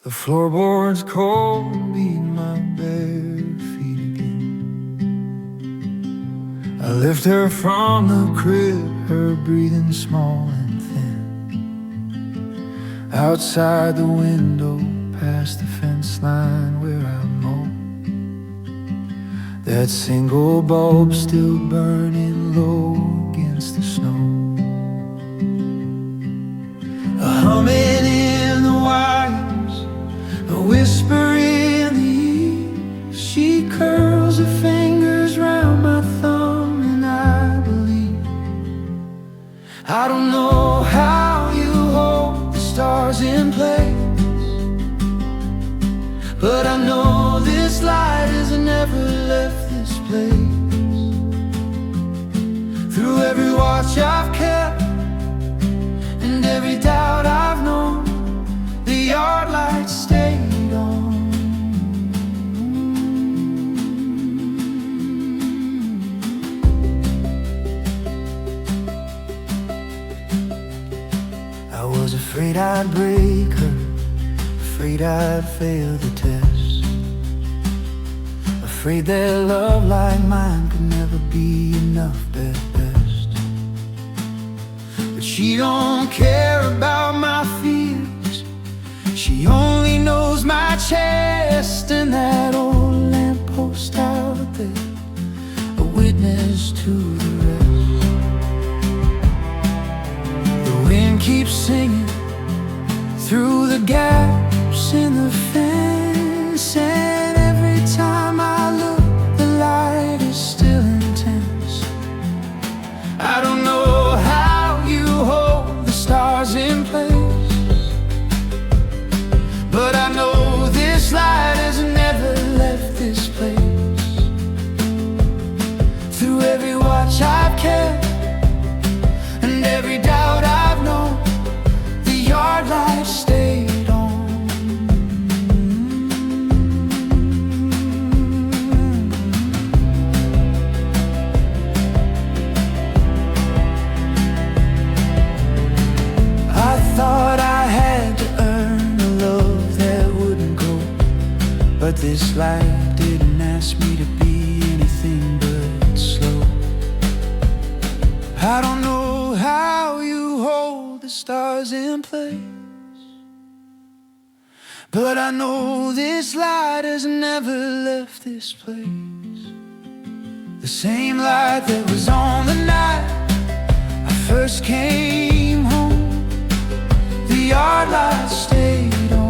The floorboards cold beat my bare feet again. I lift her from the crib, her breathing small and thin. Outside the window, past the fence line where I mow, that single bulb still burning low against the snow. A humming in the wires, a whisper in the ear. She curls her fingers round my thumb and I believe. I don't know how you hold the stars in place, but I know this light has never left this place. Through every watch I've kept and every doubt I've known, the yard light stayed on. I was afraid I'd break her, afraid I'd fail the test, afraid that love like mine could never be enough at best. But she don't care about my fears, she only knows my chest. And that old lamppost out there, a witness to the rest. The wind keeps singing through the gaps in the fence, and every time I look, the light is still intense. I don't know how you hold the stars in place, but I know this light has never left this place. Through every watch I've kept and every doubt I've known, the yard light stayed on. I thought I had to earn a love that wouldn't go, but this light didn't ask me to be anything but slow. I don't know how you hold the stars in place, but I know this light has never left this place. The same light that was on the night I first came home, the yard light stayed on.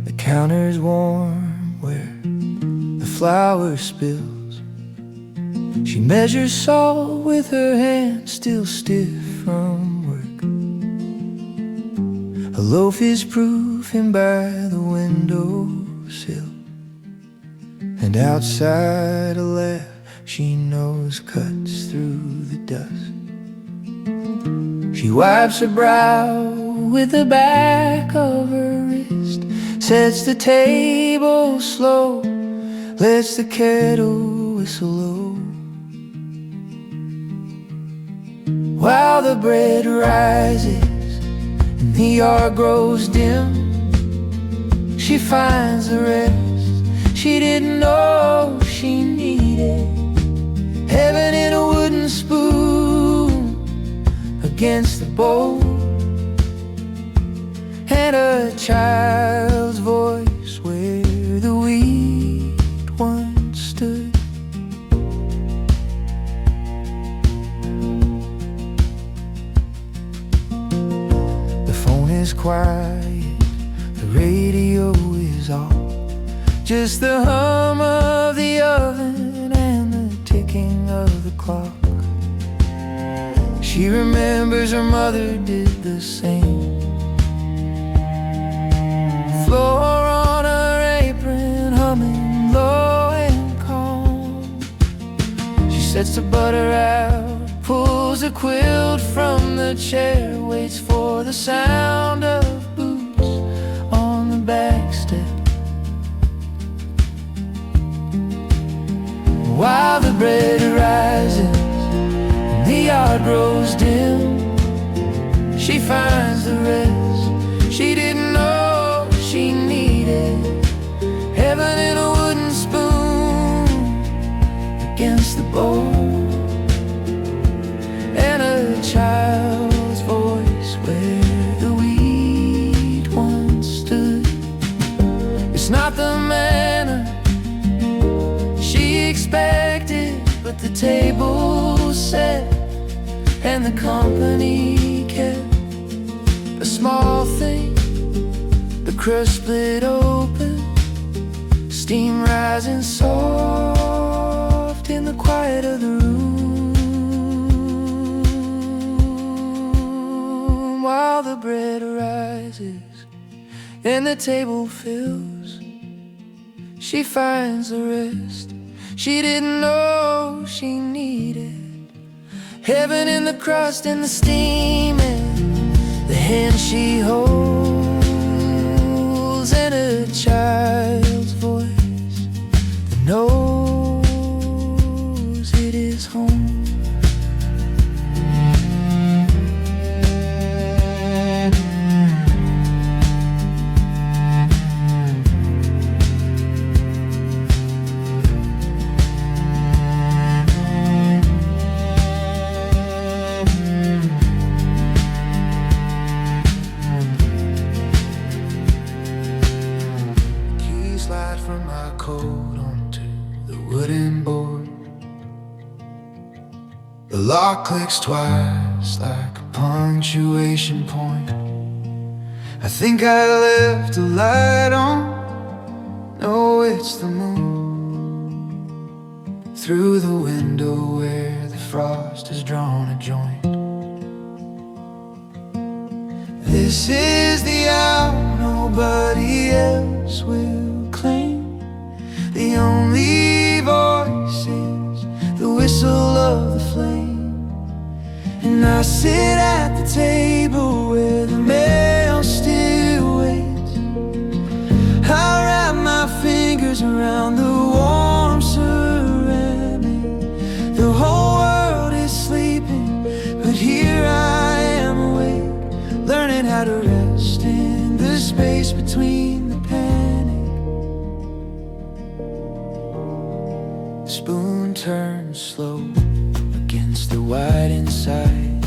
The counter's warm where the flour spills. She measures salt with her hand, still stiff from work. A loaf is proofing by the windowsill, and outside a laugh she knows cuts through the dust. She wipes her brow with the back of her wrist, sets the table slow, lets the kettle whistle low. While the bread rises and the yard grows dim, she finds the rest she didn't know she needed. Heaven in a wooden spoon against the bowl, and a child's voice where the wheat once stood. The phone is quiet, the radio is off, just the hum of the oven and the ticking of the clock. She remembers her mother did the same. Floor on her apron, humming low and calm. She sets the butter out pulls a quilt from the chair, waits for the sound of boots on the back step. While the bread rises and the yard grows dim, she finds the rest she didn't know she needed. Heaven in a wooden spoon against the bowl, and a child's voice where the wheat once stood. It's not the manna she expected, but the table's set and the company kept. A small thing, the crust split open, steam rising soft in the quiet of the room. While the bread rises and the table fills, she finds the rest she didn't know she needed. Heaven in the crust and the steam, and the hand she holds, and a child's voice that knows it is home. From my coat onto the wooden board, the lock clicks twice like a punctuation point. I think I left the light on. No, it's the moon through the window where the frost has drawn a joint. This is the hour nobody else will claim. The only voice is the whistle of the flame. And I sit at the table where the mail still waits. I wrap my fingers around the warm ceramic. The whole world is sleeping, but here I am awake, learning how to rest in the space between the panic. The spoon turns slow against the white inside.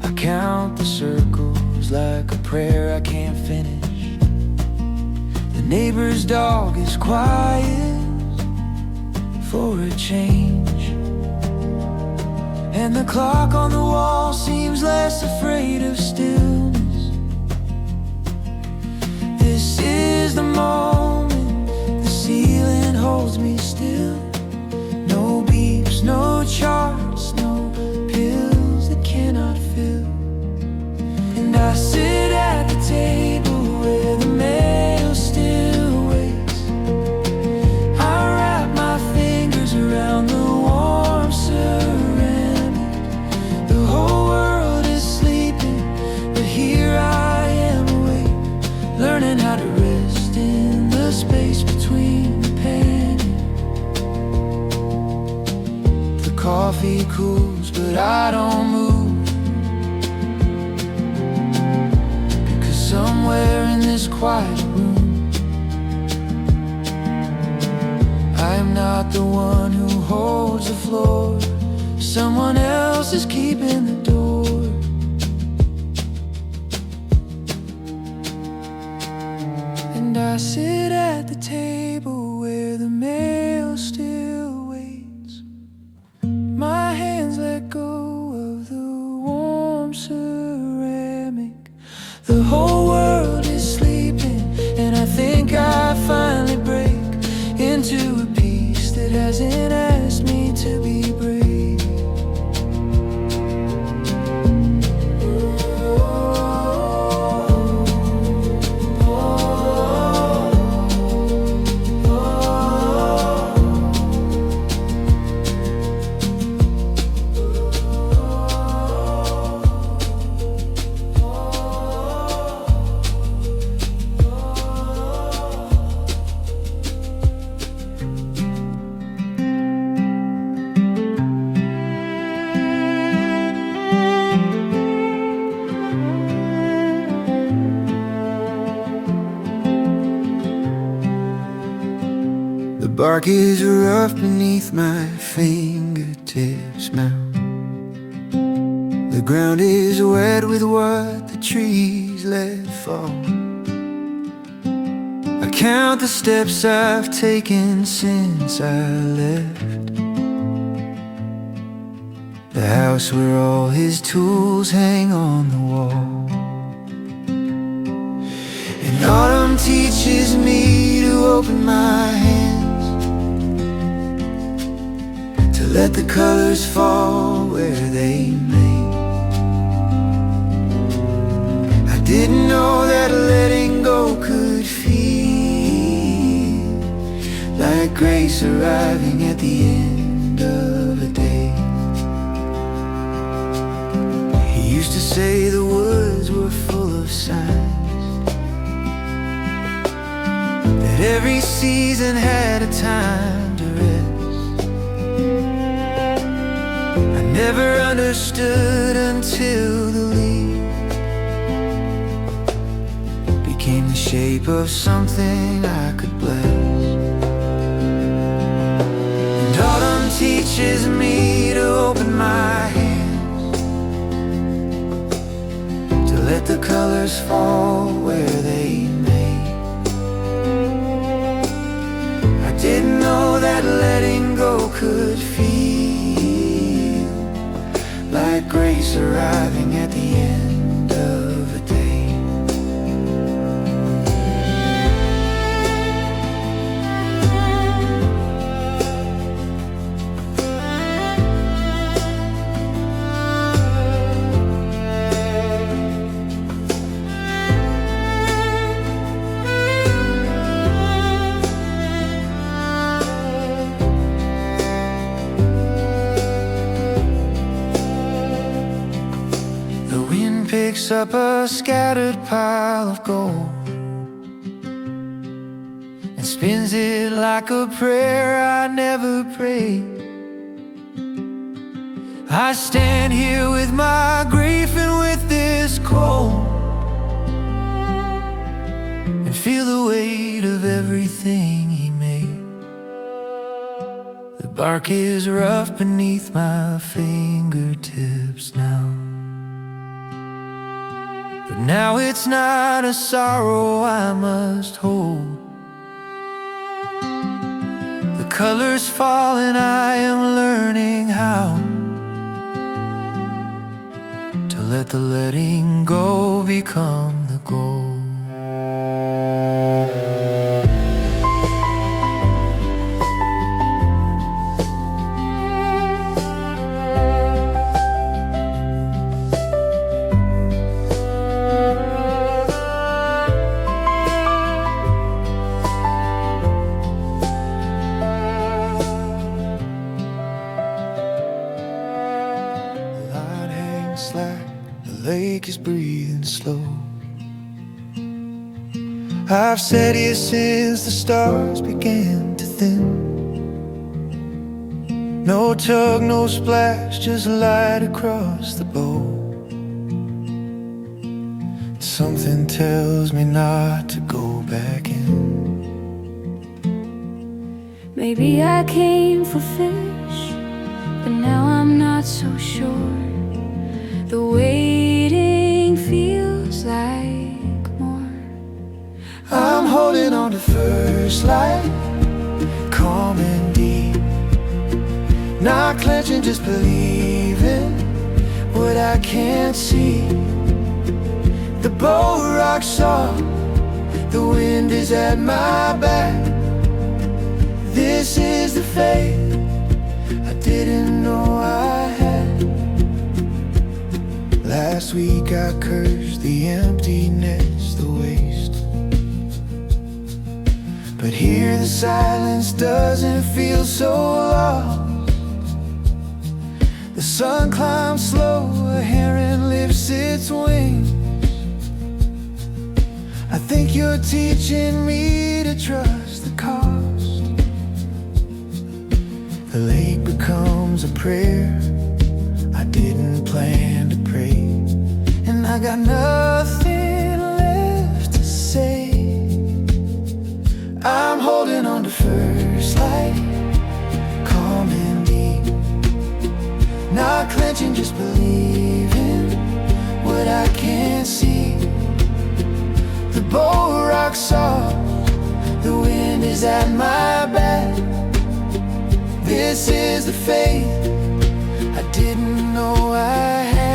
I count the circles like a prayer I can't finish. The neighbor's dog is quiet for a change, and the clock on the wall seems less afraid of stillness. This is the moment the ceiling holds me still. No beeps, no charts, no pills that cannot fill. And I sit at the table where the mail still waits. I wrap my fingers around the warm ceramic. The whole world is sleeping, but here I am awake, learning how to rest in the space between the panic. The coffee cools, but I don't move, because somewhere in this quiet room, I am not the one who holds the floor. Someone else is keeping the door. And I sit at the table where the mail still waits. My hands let go of the warm ceramic. The whole world is sleeping, and I think I finally break into a peace that hasn't asked me to be brave. bark is rough beneath my fingertips now. The ground is wet with what the trees let fall. I count the steps I've taken since I left the house where all his tools hang on the wall. And autumn teaches me to open my hands, to let the colors fall where they may. I didn't know that letting go could feel like grace arriving at the end of a day. He used to say the woods were full of signs, that every season had a time to rest. I never understood until the leaf became the shape of something I could bless. And autumn teaches me to open my hands, to let the colors fall where they may. I didn't know that letting go could feel like grace arriving at the end of a day. Picks up a scattered pile of gold and spins it like a prayer I never prayed. I stand here with my grief and with this cold, and feel the weight of everything he made. The bark is rough beneath my fingertips now. But now it's not a sorrow I must hold. The colors fall and I am learning how to let the letting go become the goal. The lake is breathing slow. I've sat here since the stars began to thin. No tug, no splash, just light across the bow. Something tells me not to go back in. Maybe I came for fish, but now I'm not so sure. The waiting feels like more. I'm holding on to first light, calm and deep, not clenching, just believing what I can't see. The boat rocks soft, the wind is at my back. This is the faith I didn't know I had. Last week I cursed the emptiness, the waste, but here the silence doesn't feel so lost. The sun climbs slow, a heron lifts its wings. I think you're teaching me to trust the cost. The lake becomes a prayer I didn't plan to pray, and I got nothing left to say. I'm holding on to first light, Not clenching, just believing what I can't see. The boat rocks soft, the wind is at my back. This is the faith I didn't know I had.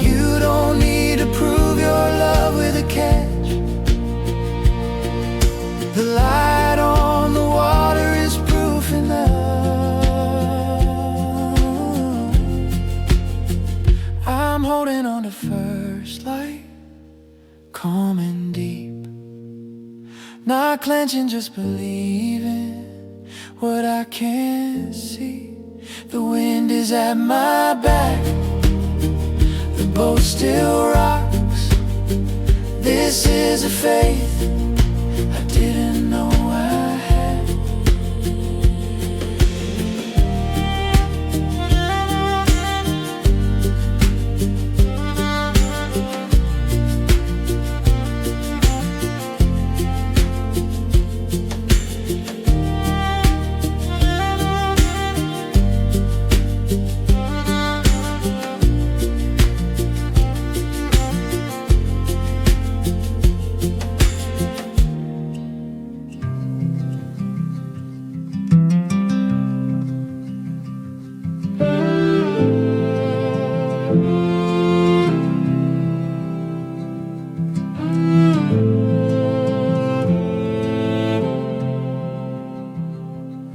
You don't need to prove your love with a catch. The light on the water is proof enough. I'm holding on to first light, calm and deep. Not clenching, just believing what I can't see. The wind is at my back, the boat still rocks. This is a faith I didn't know I had.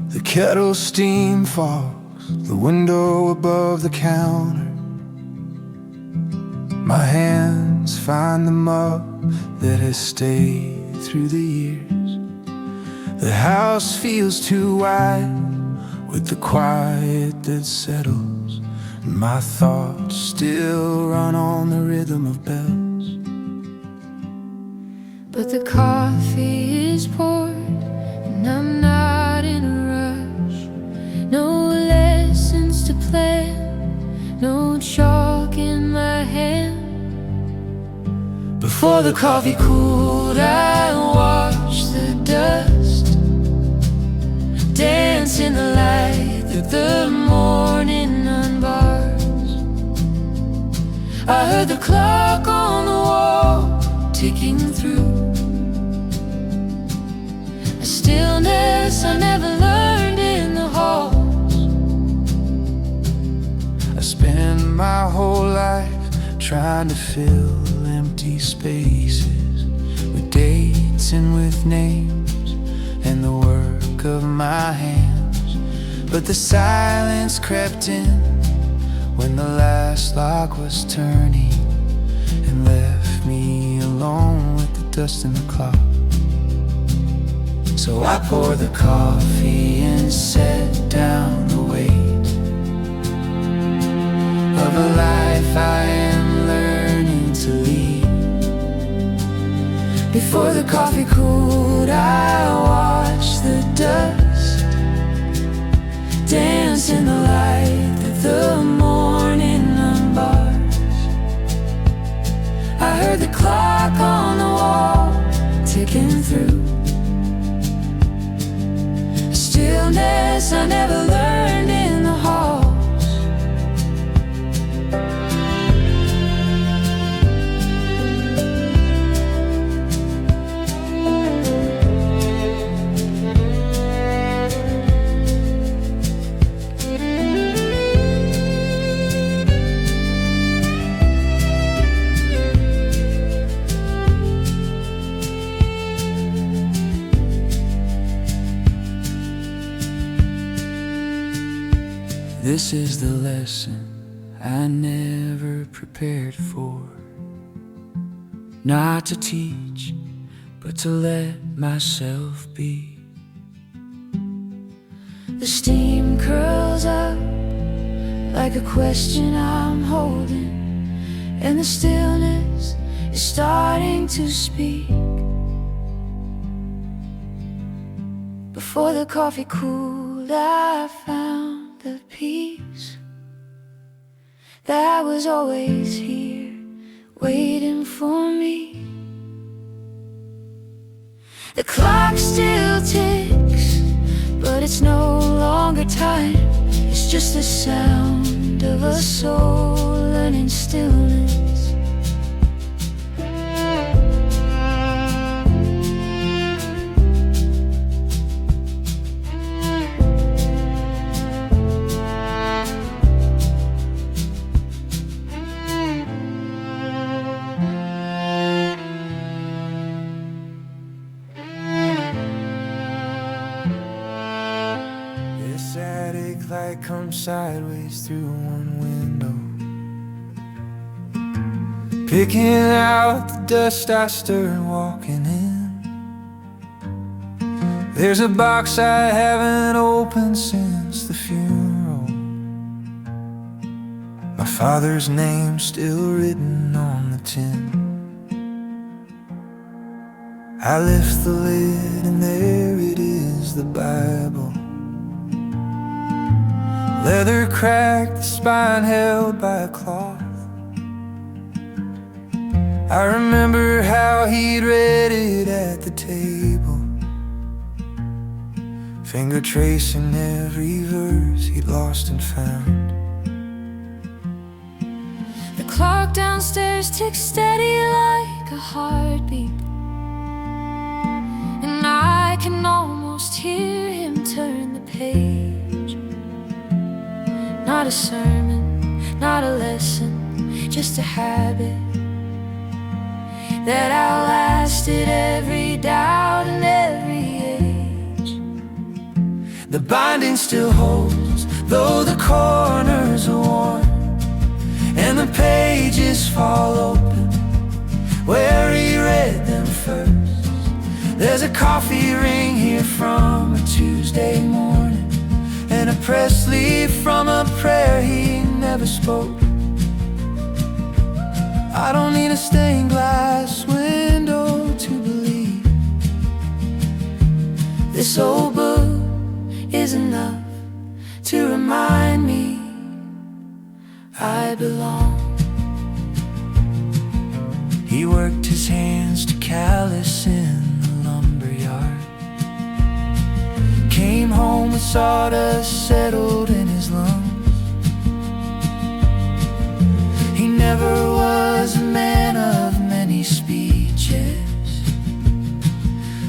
The kettle steam falls, the window above the counter. My hands find the mug that has stayed through the years. The house feels too wide with the quiet that settles. My thoughts still run on the rhythm of bells. But the coffee is poured and I'm not in a rush. No lessons to plan, no chalk in my hand. Before the coffee cooled, I watched the dust Dance in the light that the morning unbars. I heard the clock on the wall ticking through, a stillness I never learned in the halls. I spent my whole life trying to fill empty spaces with dates and with names and the work of my hands. But the silence crept in when the last lock was turning and left me alone with the dust in the clock. So I poured the coffee and set down the weight of a life I am learning to lead. Before the coffee cooled, I watched the dust dance in the light that the morning unbars. I heard the clock on the wall ticking through, a stillness I never learned in the halls. This is the lesson I never prepared for. Not to teach, but to let myself be. The steam curls up like a question I'm holding, and the stillness is starting to speak. Before the coffee cooled, I found the peace that was always here, waiting for me. The clock still ticks, but it's no longer time. It's just the sound of a soul learning stillness. This attic light comes sideways through one window, picking out the dust I stirred walking in. There's a box I haven't opened since the funeral, my father's name still written on the tin. I lift the lid and there it is, the Bible. Leather cracked, the spine held by a cloth. I remember how he'd read it at the table, finger tracing every verse he'd lost and found. The clock downstairs ticks steady like a heartbeat, and I can almost hear him turn the page. Not a sermon, not a lesson, just a habit that outlasted every doubt and every age. The binding still holds, though the corners are worn, and the pages fall open where he read them first. There's a coffee ring here from a Tuesday morning, and a pressed leaf from a prayer he never spoke. I don't need a stained glass window to believe this old book is enough to remind me I belong. He worked his hands to callus in the lumberyard, came home with sawdust settled in his lungs. He never was a man of many speeches,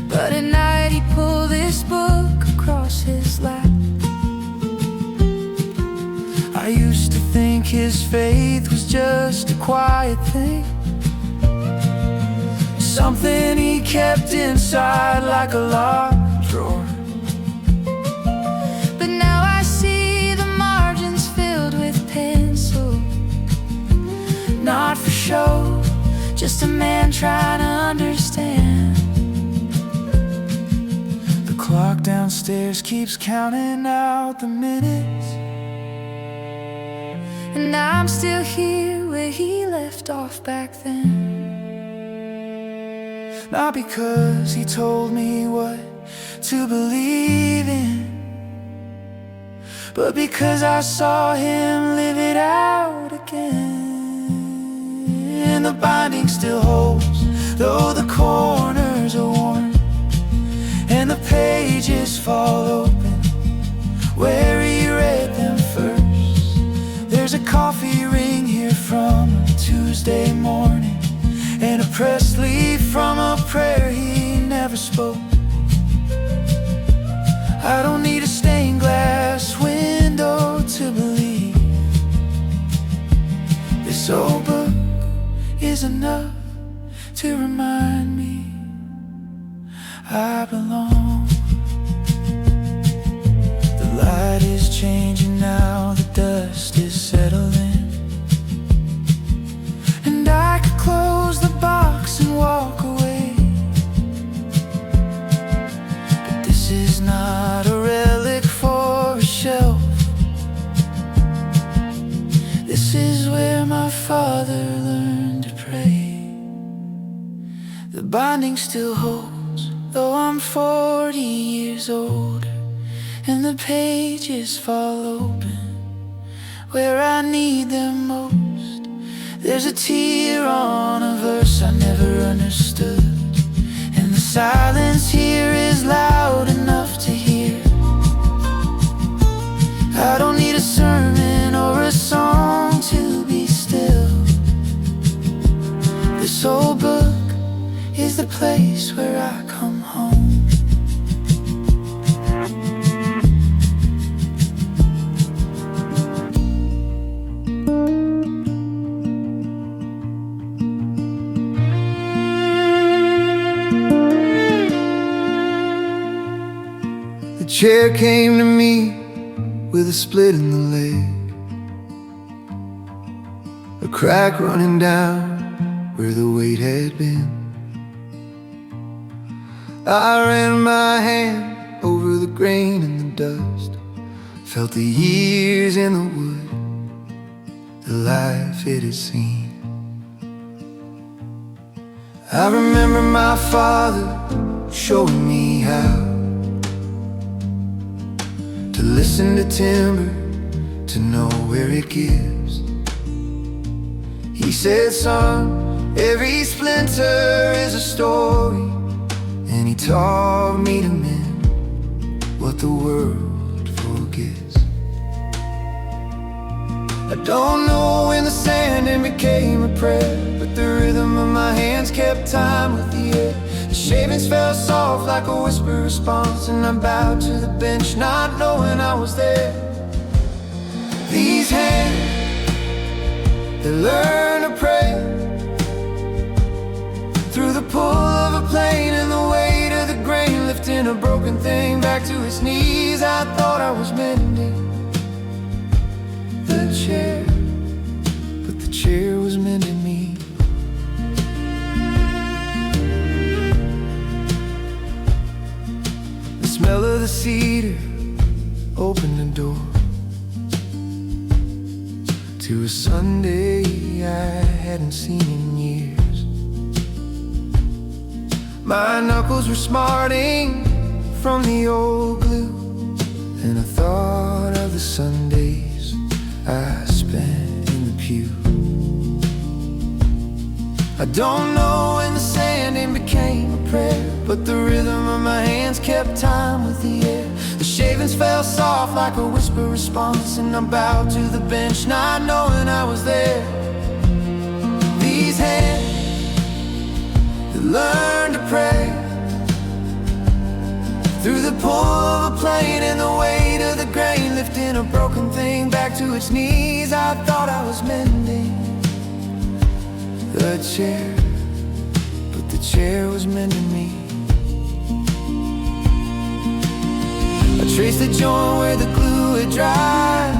but at night he'd pull this book across his lap. I used to think his faith was just a quiet thing, something he kept inside like a locked drawer. But now I see the margins filled with pencil, Not for show, just a man trying to understand. The clock downstairs keeps counting out the minutes, and I'm still here where he left off back then. not because he told me what to believe in, but because I saw him live it out again. And the binding still holds, though the corners are worn, and the pages fall open where he read them first. There's a coffee ring here from a Tuesday morning, and a pressed leaf from a prayer he never spoke. I don't need a stained glass window to believe this old book is enough to remind me I belong. The light is changing now, the dust is settling, and I could close the box and walk away, but this is not a relic for a shelf. This is where my father learned to pray. The binding still holds, though I'm 40 years older, and the pages fall open where I need them most. There's a tear on a verse I never understood, and the silence here is loud enough to hear. I don't need a sermon or a song to be still. This old book is the place where I come home. The chair came to me with a split in the leg, a crack running down where the weight had been. I ran my hand over the grain and the dust, felt the years in the wood, the life it had seen. I remember my father showing me how to listen to timber, to know where it gives. He said, son, every splinter is a story, and he taught me to mend what the world forgets. I don't know when the sanding became a prayer, but the rhythm of my hands kept time with the air. The shavings fell soft like a whisper response, and I bowed to the bench not knowing I was there. These hands, they learn to pray through the pull of a plane and the weight of the grain, lifting a broken thing back to its knees. I thought I was mending the chair, but the chair was mending me. The smell of the cedar opened the door to a Sunday I hadn't seen in years. My knuckles were smarting from the old glue, and I thought of the Sundays I spent in the pew. I don't know when the sanding became a prayer, but the rhythm of my hands kept time with the air. The shavings fell soft like a whisper response, and I bowed to the bench not knowing I was there. These hands, they learn to pray through the pull of a plane and the weight of the grain, lifting a broken thing back to its knees. I thought I was mending the chair, but the chair was mending me. I traced the joint where the glue had dried,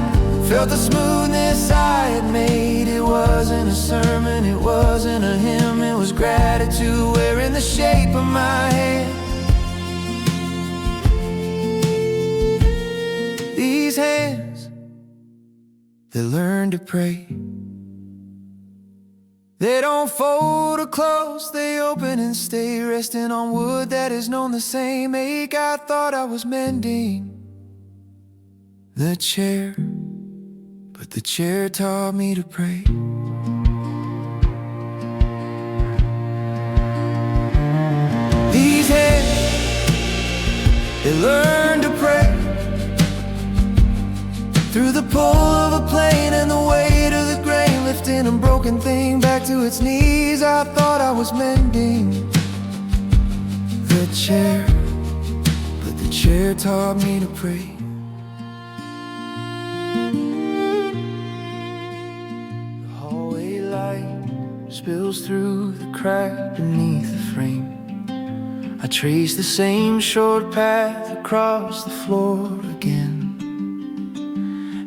felt the smoothness I had made. It wasn't a sermon, it wasn't a hymn, it was gratitude wearing the shape of my hand. These hands, they learn to pray. They don't fold or close, they open and stay, resting on wood that has known the same ache. I thought I was mending the chair, but the chair taught me to pray. These hands, they learn to pray through the pull of a plane and the weight of the grain, lifting a broken thing back to its knees. I thought I was mending the chair, but the chair taught me to pray. The hallway light spills through the crack beneath the frame. I trace the same short path across the floor again,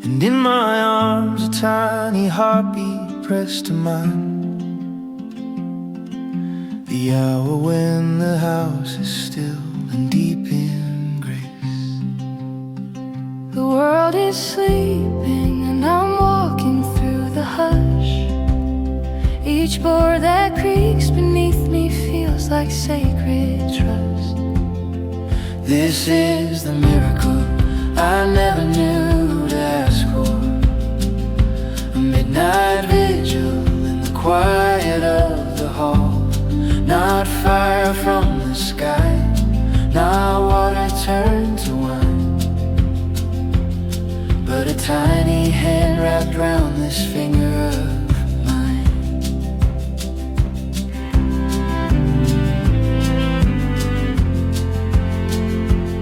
and in my arms a tiny heartbeat pressed to mine. The hour when the house is still and deep in grace. The world is sleeping and I'm walking through the hush. Each board that creaks beneath me feels like sacred trust. This is the miracle I never knew to ask for. midnight vigil in the quiet of the hall. Not fire from the sky, not water turned to wine, but a tiny hand wrapped round this finger of mine.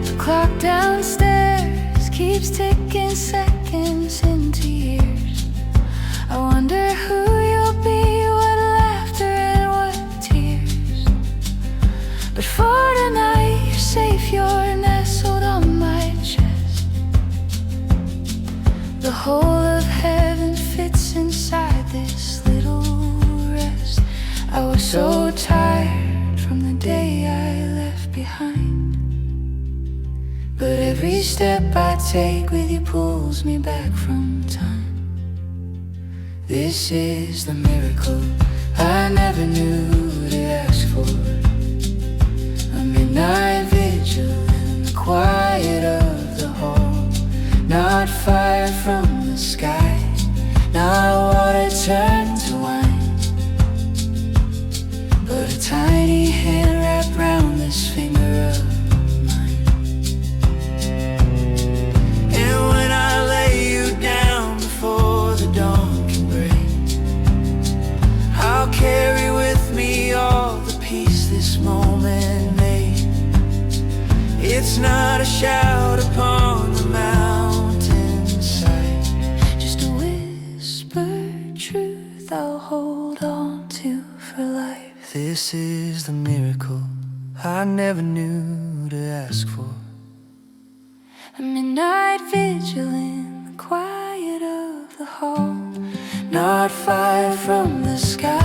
The clock downstairs keeps ticking seconds into years. I wonder who you'll be, what laughter and what tears. But for tonight you're safe, you're nestled on my chest. The whole of heaven fits inside this little rest. I was so tired from the day I left behind, but every step I take with you pulls me back from time. This is the miracle I never knew to ask for. A midnight vigil in the quiet of the hall. Not fire from the sky, not water turned to wine, but a tiny hand wrapped round this finger of mine. And when I lay you down before the dawn can break, I'll carry with me all the peace this moment made. It's not a shout upon the mountainside, just a whispered truth I'll hold on to for life. This is the miracle I never knew to ask for. A midnight vigil in the quiet of the hall. Not fire from the sky,